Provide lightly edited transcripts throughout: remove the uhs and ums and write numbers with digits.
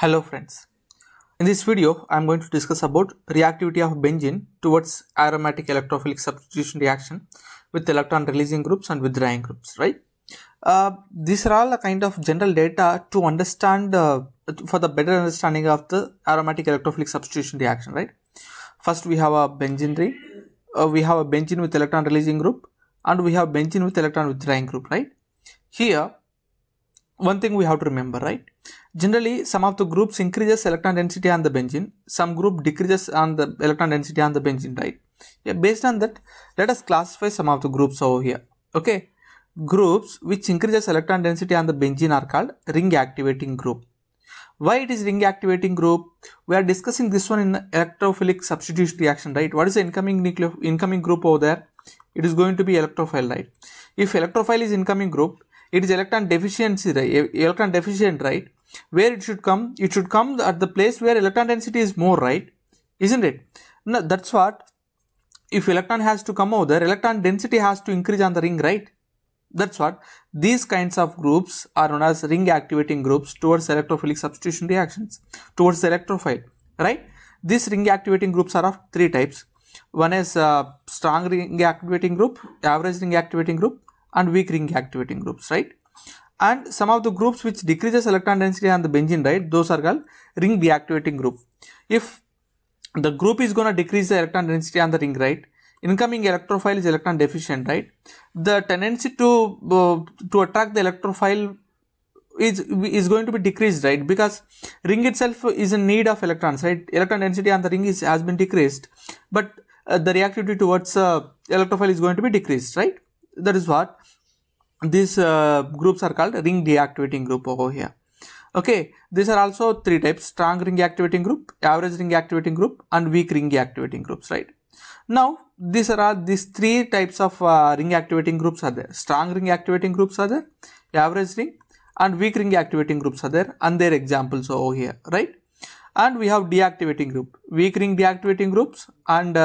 Hello friends. In this video, I am going to discuss about reactivity of benzene towards aromatic electrophilic substitution reaction with electron releasing groups and withdrawing groups, right? These are all a kind of general data to understand for the better understanding of the aromatic electrophilic substitution reaction, right? First, we have a benzene ring, we have a benzene with electron releasing group, and we have benzene with electron withdrawing group, right? Here, one thing we have to remember, right? Generally, some of the groups increases electron density on the benzene, some group decreases on the electron density on the benzene, right? Yeah, based on that, let us classify some of the groups over here. Okay, groups which increases electron density on the benzene are called ring activating group. Why it is ring activating group? We are discussing this one in electrophilic substitution reaction, right? What is the incoming group over there? It is going to be electrophile, right? If electrophile is incoming group, it is electron deficiency, right? Electron deficient, right? Where it should come? It should come at the place where electron density is more, right? Isn't it? No, that's what. If electron has to come over there, electron density has to increase on the ring, right? That's what. These kinds of groups are known as ring activating groups towards electrophilic substitution reactions, towards the electrophile, right? These ring activating groups are of three types. One is strong ring activating group, average ring activating group, and weak ring activating groups, right? And some of the groups which decreases electron density on the benzene, right? Those are called ring deactivating group. If the group is going to decrease the electron density on the ring, right? Incoming electrophile is electron deficient, right? The tendency to attract the electrophile is going to be decreased, right? Because ring itself is in need of electrons, right? Electron density on the ring has been decreased, but the reactivity towards electrophile is going to be decreased, right? That is what these groups are called ring deactivating group over here. Okay, these are also three types: strong ring activating group, average ring activating group, and weak ring activating groups, right? Now, these three types of ring activating groups are there. Strong ring activating groups are there, average ring and weak ring activating groups are there, and their examples over here, right? And we have deactivating group, weak ring deactivating groups, and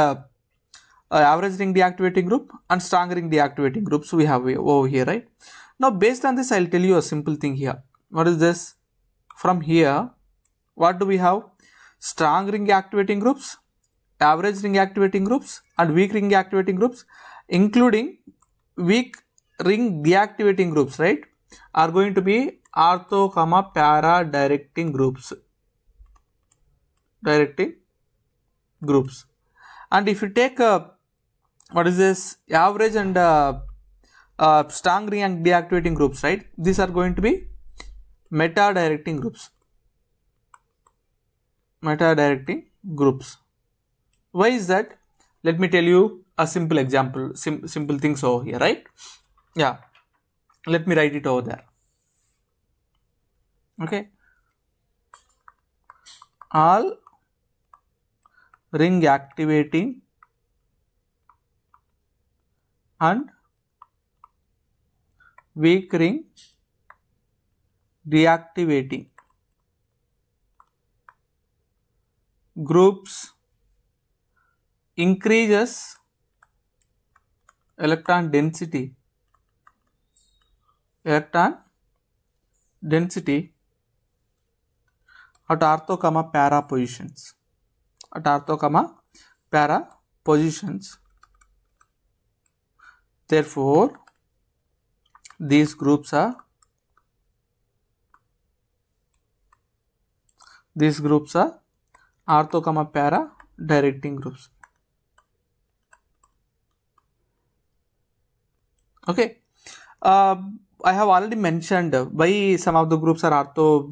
average ring deactivating group and strong ring deactivating groups we have over here, right? Now, based on this, I'll tell you a simple thing here. What is this? From here, what do we have? Strong ring activating groups, average ring activating groups, and weak ring activating groups, including weak ring deactivating groups, right, are going to be ortho, para directing groups. And if you take what is this? Average and strong ring and deactivating groups, right? These are going to be meta directing groups. Why is that? Let me tell you a simple example, simple things over here, right? Yeah, let me write it over there. Okay, all ring activating and weak ring deactivating groups increases electron density at ortho, para positions. Therefore, these groups are ortho, para directing groups. Okay, I have already mentioned why some of the groups are ortho.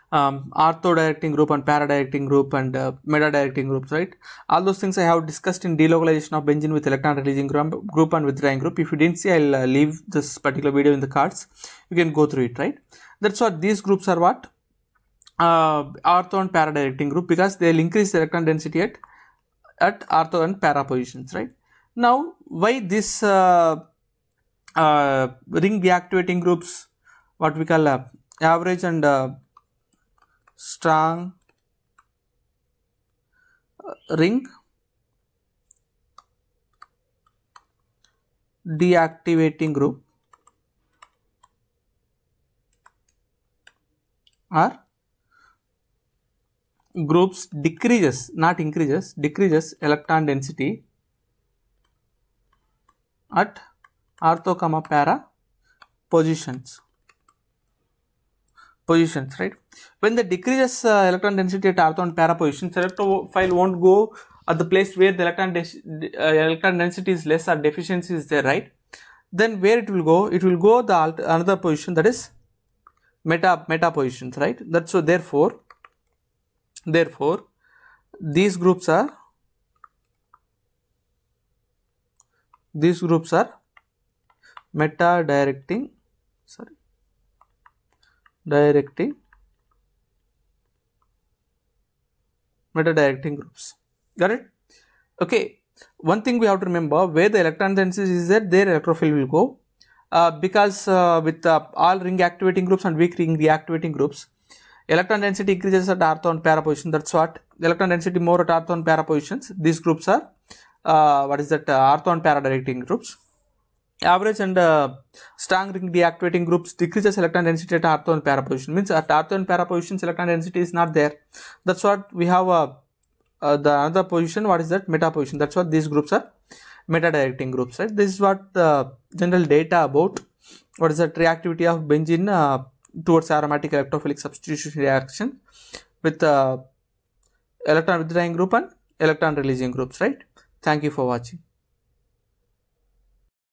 Ortho directing group and para directing group and meta directing groups, right? All those things I have discussed in delocalization of benzene with electron releasing group and withdrawing group. If you didn't see, I'll leave this particular video in the cards. You can go through it, right? That's what these groups are. What? Ortho and para directing group, because they will increase the electron density at ortho and para positions, right? Now, why this ring deactivating groups, what we call average and strong ring deactivating group or groups decreases, not increases, decreases electron density at ortho comma para positions, right? When the decreases electron density at ortho and para positions, electrophile won't go at the place where the electron density is less or deficiency is there, right? Then where it will go? It will go the another position, that is meta positions, right? That's so therefore these groups are meta directing groups. Got it? Okay. One thing we have to remember, where the electron density is there electrophile will go, because with all ring activating groups and weak ring reactivating groups, electron density increases at ortho and para position. That's what electron density more at ortho and para positions. These groups are ortho and para directing groups. Average and strong ring deactivating groups decreases electron density at ortho and para position. Means at ortho and para positions electron density is not there. That's what we have the another position. What is that? Meta position. That's what these groups are meta directing groups, right? This is what the general data about what is the reactivity of benzene towards aromatic electrophilic substitution reaction with electron withdrawing group and electron releasing groups, right? Thank you for watching.